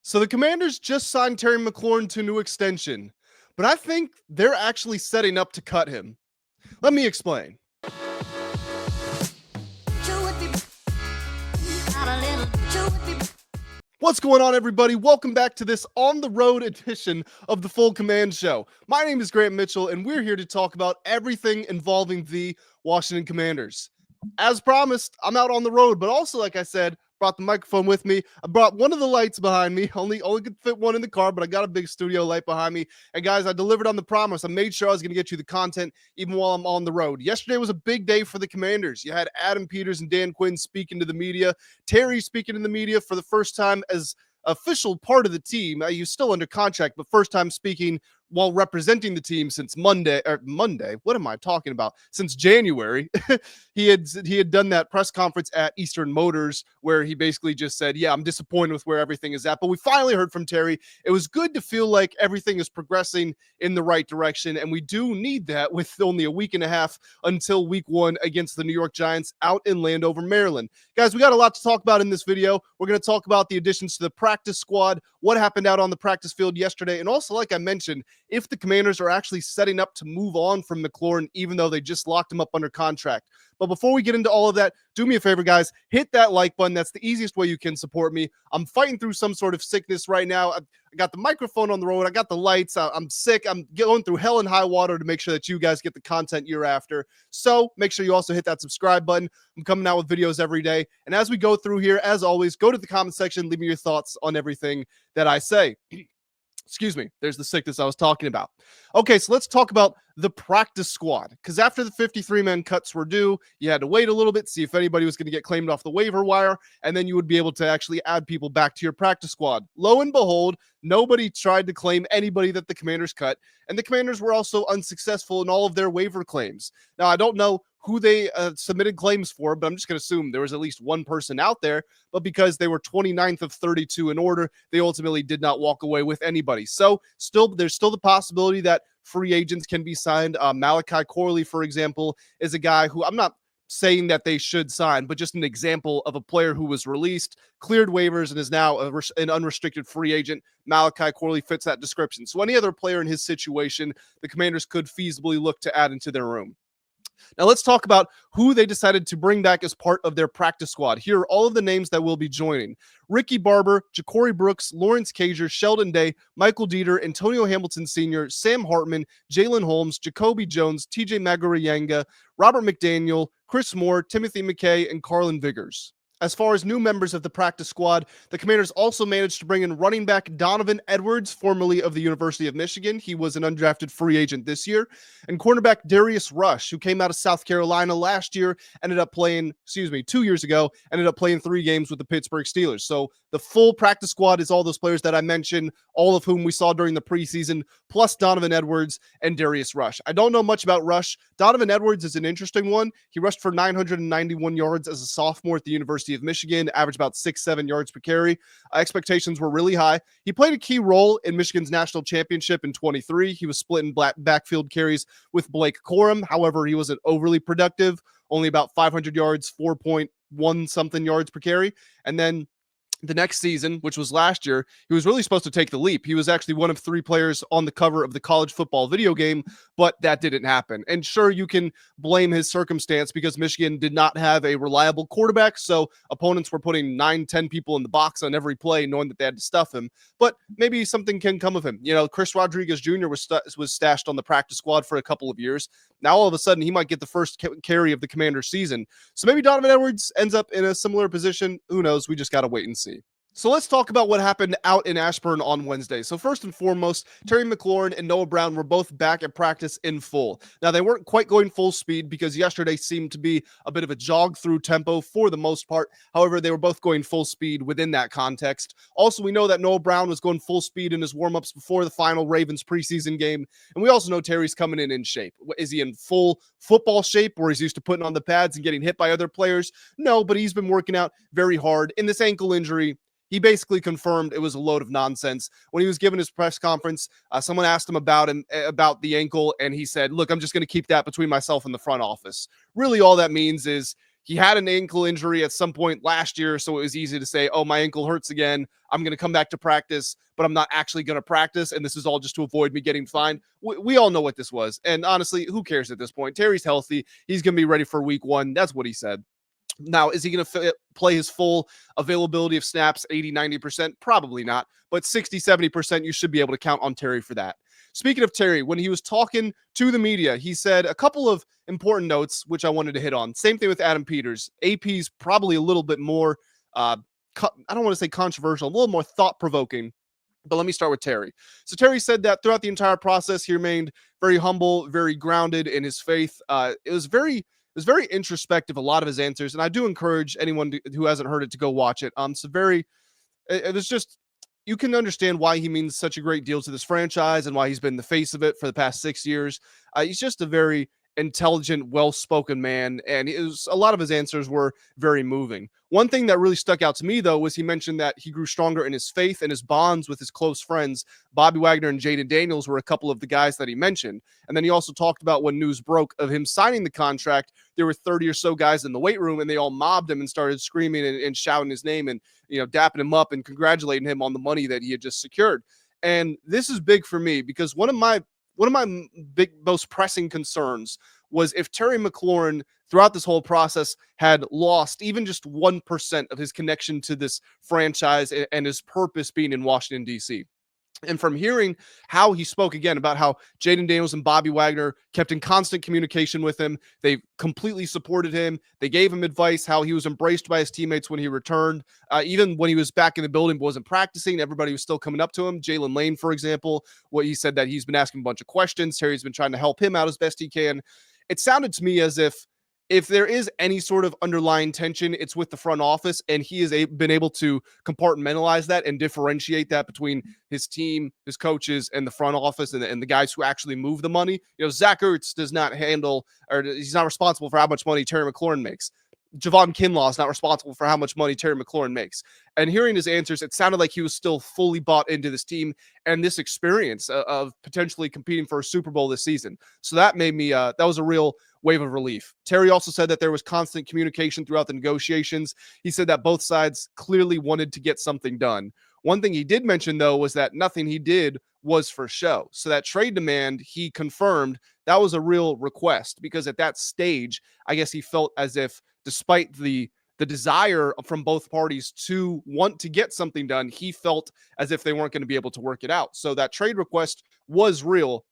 So the Commanders just signed Terry McLaurin to a new extension, but I think they're actually setting up to cut him. Let me explain. What's going on, everybody? Welcome back to this on-the-road edition of the Full Command Show. My name is Grant Mitchell, and we're here to talk about everything involving the Washington Commanders. As promised, I'm out on the road, but also, like I said, brought the microphone with me. I brought one of the lights behind me. Only could fit one in the car, but I got a big studio light behind me. And guys, I delivered on the promise. I made sure I was going to get you the content even while I'm on the road. Yesterday was a big day for the Commanders. You had Adam Peters and Dan Quinn speaking to the media. Terry speaking to the media for the first time as official part of the team. You're still under contract, but first time speaking while representing the team since Monday. What am I talking about? Since January. he had done that press conference at Eastern Motors where he basically just said, yeah, I'm disappointed with where everything is at. But we finally heard from Terry. It was good to feel like everything is progressing in the right direction. And we do need that with only a week and a half until week 1 against the New York Giants out in Landover, Maryland. Guys, we got a lot to talk about in this video. We're going to talk about the additions to the practice squad, what happened out on the practice field yesterday, and also, like I mentioned, if the Commanders are actually setting up to move on from McLaurin, even though they just locked him up under contract. But before we get into all of that, do me a favor, guys, hit that like button. That's the easiest way you can support me. I'm fighting through some sort of sickness right now. I got the microphone on the road. I got the lights. I'm sick. I'm going through hell and high water to make sure that you guys get the content you're after. So make sure you also hit that subscribe button. I'm coming out with videos every day. And as we go through here, as always, go to the comment section. Leave me your thoughts on everything that I say. Excuse me, there's the sickness I was talking about. Okay, so let's talk about the practice squad, because after the 53-man cuts were due, you had to wait a little bit, see if anybody was going to get claimed off the waiver wire, and then you would be able to actually add people back to your practice squad. Lo and behold, nobody tried to claim anybody that the Commanders cut, and the Commanders were also unsuccessful in all of their waiver claims. Now, I don't know who they submitted claims for, but I'm just going to assume there was at least one person out there, but because they were 29th of 32 in order, they ultimately did not walk away with anybody. So there's still the possibility that free agents can be signed. Malachi Corley, for example, is a guy who I'm not saying that they should sign, but just an example of a player who was released, cleared waivers, and is now an unrestricted free agent. Malachi Corley fits that description. So any other player in his situation, the Commanders could feasibly look to add into their room. Now let's talk about who they decided to bring back as part of their practice squad. Here are all of the names that will be joining: Ricky Barber, Jacoby Brooks, Lawrence Cager, Sheldon Day, Michael Deiter, Antonio Hamilton Sr., Sam Hartman, Jalyn Holmes, Jacoby Jones, TJ Magurayanga, Robert McDaniel, Chris Moore, Timothy McKay, and Carlin Vigers. As far as new members of the practice squad, the Commanders also managed to bring in running back Donovan Edwards, formerly of the University of Michigan. He was an undrafted free agent this year. And cornerback Darrius, who came out of South Carolina last year, 2 years ago, ended up playing 3 games with the Pittsburgh Steelers. So the full practice squad is all those players that I mentioned, all of whom we saw during the preseason, plus Donovan Edwards and Darrius Rush. I don't know much about Rush. Donovan Edwards is an interesting one. He rushed for 991 yards as a sophomore at the University of Michigan, averaged about 6-7 yards per carry. Expectations were really high. He played a key role in Michigan's national championship in 23. He was split in backfield carries with Blake Corum. However, he wasn't overly productive, only about 500 yards, 4.1 something yards per carry. And then the next season, which was last year, he was really supposed to take the leap. He was actually one of 3 players on the cover of the college football video game, but that didn't happen. And sure, you can blame his circumstance because Michigan did not have a reliable quarterback, so opponents were putting 9-10 people in the box on every play, knowing that they had to stuff him. But maybe something can come of him. You know, Chris Rodriguez Jr. was stashed on the practice squad for a couple of years. Now, all of a sudden, he might get the first carry of the Commander season. So maybe Donovan Edwards ends up in a similar position. Who knows? We just got to wait and see. So let's talk about what happened out in Ashburn on Wednesday. So first and foremost, Terry McLaurin and Noah Brown were both back at practice in full. Now, they weren't quite going full speed because yesterday seemed to be a bit of a jog through tempo for the most part. However, they were both going full speed within that context. Also, we know that Noah Brown was going full speed in his warmups before the final Ravens preseason game. And we also know Terry's coming in shape. Is he in full football shape where he's used to putting on the pads and getting hit by other players? No, but he's been working out very hard. In this ankle injury, he basically confirmed it was a load of nonsense. When he was given his press conference, someone asked him about the ankle, and he said, look, I'm just going to keep that between myself and the front office. Really, all that means is he had an ankle injury at some point last year, so it was easy to say, oh, my ankle hurts again. I'm going to come back to practice, but I'm not actually going to practice, and this is all just to avoid me getting fined. We all know what this was, and honestly, who cares at this point? Terry's healthy. He's going to be ready for week 1. That's what he said. Now, is he going to play his full availability of snaps, 80, 90%? Probably not, but 60, 70%, you should be able to count on Terry for that. Speaking of Terry, when he was talking to the media, he said a couple of important notes, which I wanted to hit on. Same thing with Adam Peters. AP's probably a little bit more, I don't want to say controversial, a little more thought-provoking. But let me start with Terry. So Terry said that throughout the entire process, he remained very humble, very grounded in his faith. It was very introspective, a lot of his answers, and I do encourage anyone who hasn't heard it to go watch it. It was just, you can understand why he means such a great deal to this franchise and why he's been the face of it for the past 6 years. He's just a very intelligent, well-spoken man, and a lot of his answers were very moving. One thing that really stuck out to me, though, was he mentioned that he grew stronger in his faith and his bonds with his close friends. Bobby Wagner and Jaden Daniels were a couple of the guys that he mentioned. And then he also talked about when news broke of him signing the contract, there were 30 or so guys in the weight room, and they all mobbed him and started screaming and shouting his name and, dapping him up and congratulating him on the money that he had just secured. And this is big for me because one of my most pressing concerns was if Terry McLaurin throughout this whole process had lost even just 1% of his connection to this franchise and his purpose being in Washington, D.C. And from hearing how he spoke again about how Jaden Daniels and Bobby Wagner kept in constant communication with him, they completely supported him. They gave him advice, how he was embraced by his teammates when he returned. Even when he was back in the building, but wasn't practicing, everybody was still coming up to him. Jalyn Lane, for example, what he said that he's been asking a bunch of questions. Terry's been trying to help him out as best he can. It sounded to me as if there is any sort of underlying tension, it's with the front office, and he has been able to compartmentalize that and differentiate that between his team, his coaches, and the front office and the guys who actually move the money. Zach Ertz does not handle, or he's not responsible for how much money Terry McLaurin makes. Javon Kinlaw is not responsible for how much money Terry McLaurin makes. And hearing his answers, it sounded like he was still fully bought into this team and this experience of potentially competing for a Super Bowl this season. So that made me, that was a real wave of relief. Terry also said that there was constant communication throughout the negotiations. He said that both sides clearly wanted to get something done. One thing he did mention, though, was that nothing he did was for show. So that trade demand, he confirmed that was a real request because at that stage, I guess he felt as if despite the desire from both parties to want to get something done, he felt as if they weren't going to be able to work it out. So that trade request was real.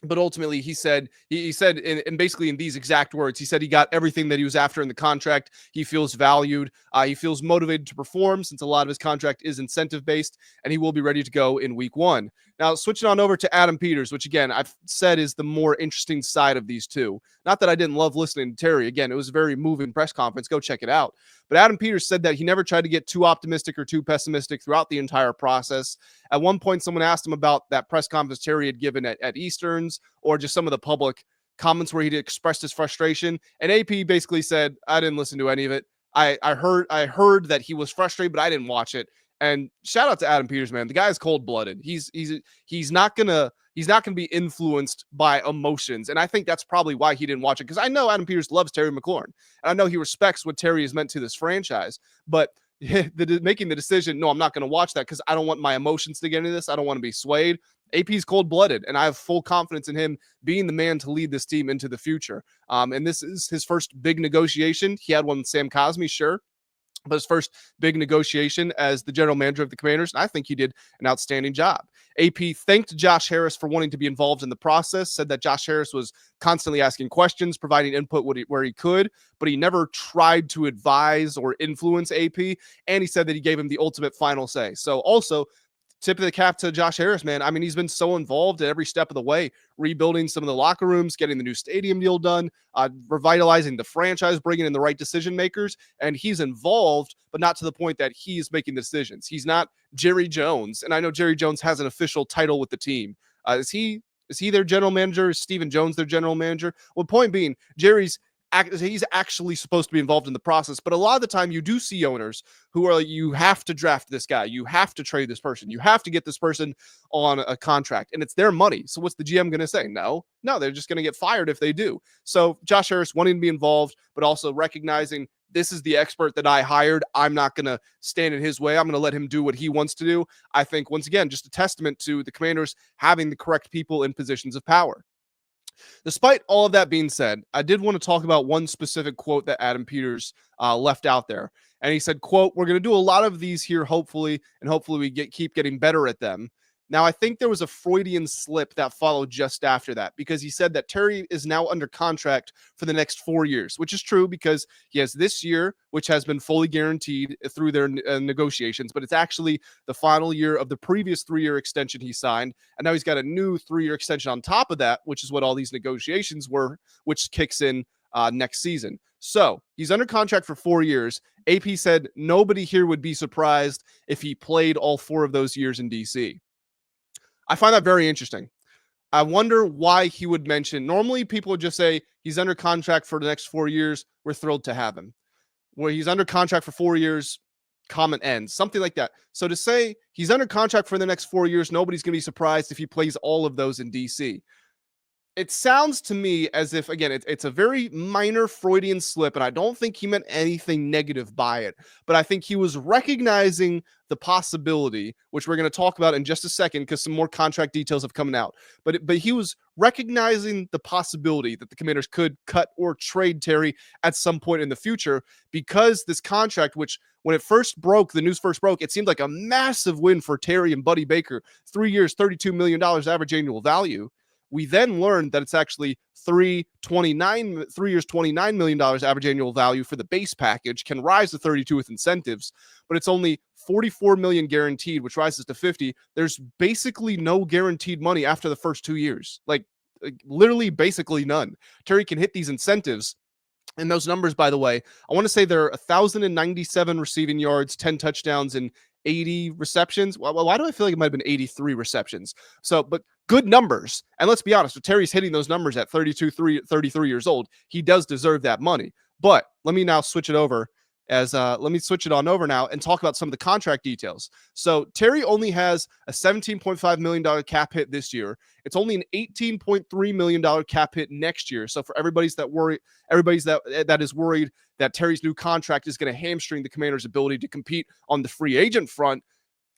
But ultimately, he said in basically in these exact words, he said he got everything that he was after in the contract. He feels valued. He feels motivated to perform since a lot of his contract is incentive-based, and he will be ready to go in week 1. Now, switching on over to Adam Peters, which, again, I've said is the more interesting side of these two. Not that I didn't love listening to Terry. Again, it was a very moving press conference. Go check it out. But Adam Peters said that he never tried to get too optimistic or too pessimistic throughout the entire process. At one point, someone asked him about that press conference Terry had given at Easterns, or just some of the public comments where he'd expressed his frustration. And AP basically said, I didn't listen to any of it. I heard that he was frustrated, but I didn't watch it. And shout out to Adam Peters, man. The guy is cold-blooded. He's not gonna be influenced by emotions. And I think that's probably why he didn't watch it. Because I know Adam Peters loves Terry McLaurin. And I know he respects what Terry has meant to this franchise. But making the decision, no, I'm not going to watch that because I don't want my emotions to get into this. I don't want to be swayed. AP's cold-blooded, and I have full confidence in him being the man to lead this team into the future. And this is his first big negotiation. He had one with Sam Cosmi, sure, but his first big negotiation as the general manager of the Commanders, and I think he did an outstanding job. AP thanked Josh Harris for wanting to be involved in the process, said that Josh Harris was constantly asking questions, providing input where he could, but he never tried to advise or influence AP, and he said that he gave him the ultimate final say. So also, tip of the cap to Josh Harris, man. I mean, he's been so involved at every step of the way, rebuilding some of the locker rooms, getting the new stadium deal done, revitalizing the franchise, bringing in the right decision makers. And he's involved, but not to the point that he's making the decisions. He's not Jerry Jones. And I know Jerry Jones has an official title with the team. Is he their general manager? Is Stephen Jones their general manager? Well, point being, Jerry's he's actually supposed to be involved in the process. But a lot of the time, you do see owners who are like, you have to draft this guy, you have to trade this person, you have to get this person on a contract, and it's their money. So what's the GM going to say? No, they're just going to get fired if they do. So Josh Harris wanting to be involved, but also recognizing this is the expert that I hired. I'm not going to stand in his way. I'm going to let him do what he wants to do. I think, once again, just a testament to the Commanders having the correct people in positions of power. Despite all of that being said, I did want to talk about one specific quote that Adam Peters left out there. And he said, quote, "We're going to do a lot of these here, hopefully, and hopefully we keep getting better at them." Now, I think there was a Freudian slip that followed just after that, because he said that Terry is now under contract for the next 4 years, which is true because he has this year, which has been fully guaranteed through their negotiations, but it's actually the final year of the previous 3-year extension he signed. And now he's got a new 3-year extension on top of that, which is what all these negotiations were, which kicks in next season. So he's under contract for 4 years. AP said nobody here would be surprised if he played all 4 of those years in DC. I find that very interesting. I wonder why he would mention. Normally, people would just say he's under contract for the next 4 years. We're thrilled to have him. Where he's under contract for 4 years, comment ends, something like that. So to say he's under contract for the next 4 years, nobody's going to be surprised if he plays all of those in DC. It sounds to me as if, again, it's a very minor Freudian slip, and I don't think he meant anything negative by it, but I think he was recognizing the possibility, which we're going to talk about in just a second because some more contract details have come out, but he was recognizing the possibility that the Commanders could cut or trade Terry at some point in the future, because this contract, which when it first broke, the news first broke, it seemed like a massive win for Terry and Buddy Baker. 3 years, $32 million average annual value. We then learned that it's actually 3 years, $29 million average annual value for the base package, can rise to 32 with incentives, but it's only $44 million guaranteed, which rises to 50. There's basically no guaranteed money after the first 2 years, like literally basically none. Terry can hit these incentives. And those numbers, by the way, I want to say they're 1,097 receiving yards, 10 touchdowns, and 80 receptions. Well, why do I feel like it might have been 83 receptions? So, but good numbers. And let's be honest, if Terry's hitting those numbers at 33 years old, he does deserve that money. But let me now switch it over let me switch it on over now and talk about some of the contract details. So Terry only has a $17.5 million cap hit this year. It's only an $18.3 million cap hit next year. So for everybody's that is worried that Terry's new contract is going to hamstring the Commanders' ability to compete on the free agent front,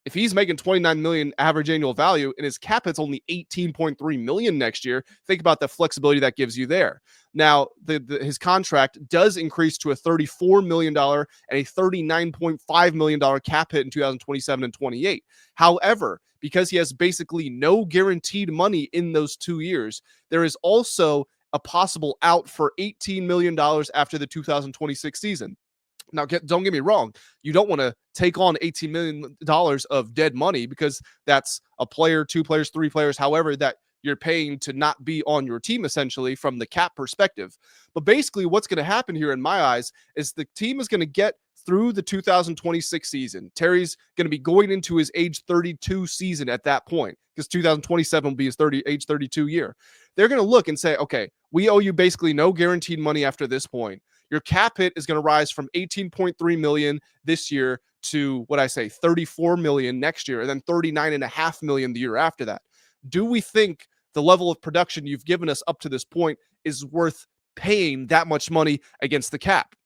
if he's making $29 million average annual value and his cap hit's only $18.3 million next year, think about the flexibility that gives you there. Now, his contract does increase to a $34 million and a $39.5 million cap hit in 2027 and 28. However, because he has basically no guaranteed money in those 2 years, there is also a possible out for $18 million after the 2026 season. Now, don't get me wrong. You don't want to take on $18 million of dead money, because that's a player, 2 players, 3 players, however, that you're paying to not be on your team, essentially, from the cap perspective. But basically what's going to happen here in my eyes is the team is going to get through the 2026 season. Terry's going to be going into his age 32 season at that point, because 2027 will be his age 32 year. They're going to look and say, okay, we owe you basically no guaranteed money after this point. Your cap hit is going to rise from $18.3 million this year to $34 million next year, and then $39.5 million the year after that. Do we think the level of production you've given us up to this point is worth paying that much money against the cap?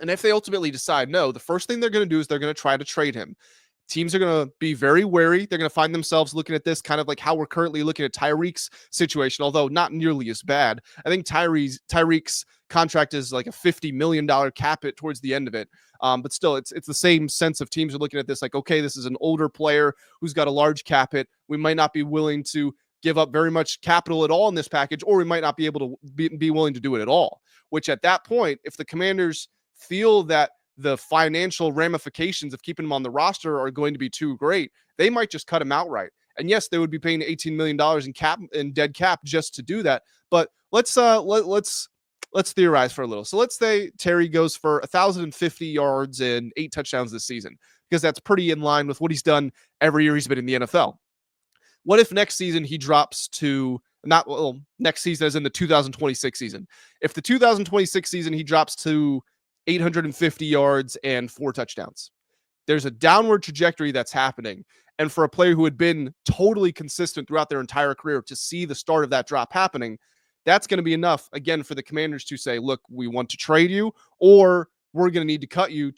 And if they ultimately decide no, the first thing they're going to do is they're going to try to trade him. Teams are going to be very wary. They're going to find themselves looking at this kind of like how we're currently looking at Tyreek's situation, although not nearly as bad. I think Tyreek's contract is like a $50 million cap hit towards the end of it. But still, it's the same sense of teams are looking at this like, okay, this is an older player who's got a large cap hit. We might not be willing to give up very much capital at all in this package, or we might not be able to be willing to do it at all, which at that point, if the Commanders feel that the financial ramifications of keeping him on the roster are going to be too great, they might just cut him outright. And yes, they would be paying $18 million in dead cap just to do that. But let's theorize for a little. So let's say Terry goes for 1,050 yards and 8 touchdowns this season, because that's pretty in line with what he's done every year he's been in the NFL. What if next season he drops to not well, next season as in the 2026 season. If the 2026 season he drops to 850 yards and 4 touchdowns, there's a downward trajectory that's happening. And for a player who had been totally consistent throughout their entire career to see the start of that drop happening, that's going to be enough, again, for the Commanders to say, look, we want to trade you, or we're going to need to cut you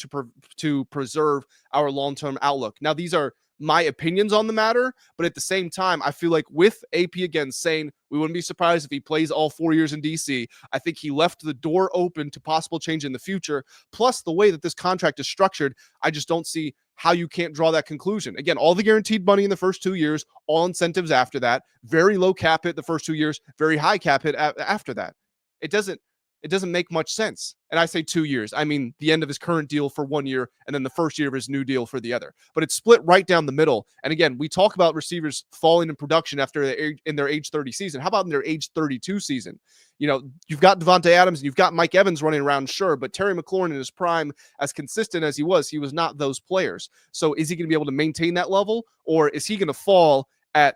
to preserve our long-term outlook. Now, these are my opinions on the matter, but at the same time, I feel like with AP again saying we wouldn't be surprised if he plays all 4 years in DC, I think he left the door open to possible change in the future. Plus, the way that this contract is structured, I just don't see how you can't draw that conclusion. Again, all the guaranteed money in the first 2 years, all incentives after that, very low cap hit the first 2 years, very high cap hit after that. It doesn't make much sense. And I say 2 years. I mean, the end of his current deal for 1 year and then the first year of his new deal for the other. But it's split right down the middle. And again, we talk about receivers falling in production after in their age 30 season. How about in their age 32 season? You know, you've got Devontae Adams and you've got Mike Evans running around, sure, but Terry McLaurin in his prime, as consistent as he was not those players. So is he going to be able to maintain that level, or is he going to fall at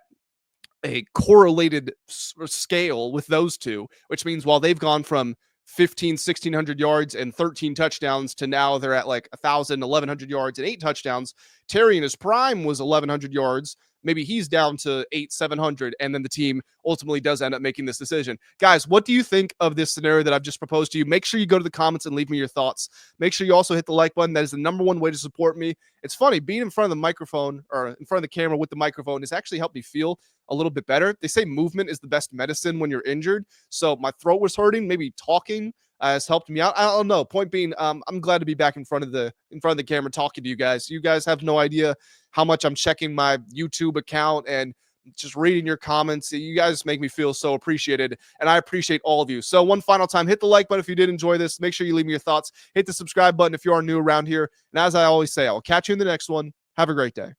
a correlated scale with those two, which means while they've gone from 1,600 yards and 13 touchdowns to now they're at like 1,100 yards and 8 touchdowns. Terry in his prime was 1,100 yards. Maybe he's down to 700, and then the team ultimately does end up making this decision. Guys, what do you think of this scenario that I've just proposed to you? Make sure you go to the comments and leave me your thoughts. Make sure you also hit the like button. That is the #1 way to support me. It's funny, being in front of the microphone or in front of the camera with the microphone has actually helped me feel a little bit better. They say movement is the best medicine when you're injured. So my throat was hurting. Maybe talking has helped me out. I don't know. Point being, I'm glad to be back in front of the camera talking to you guys. You guys have no idea how much I'm checking my YouTube account and just reading your comments. You guys make me feel so appreciated, and I appreciate all of you. So one final time, hit the like button if you did enjoy this. Make sure you leave me your thoughts. Hit the subscribe button if you are new around here. And as I always say, I'll catch you in the next one. Have a great day.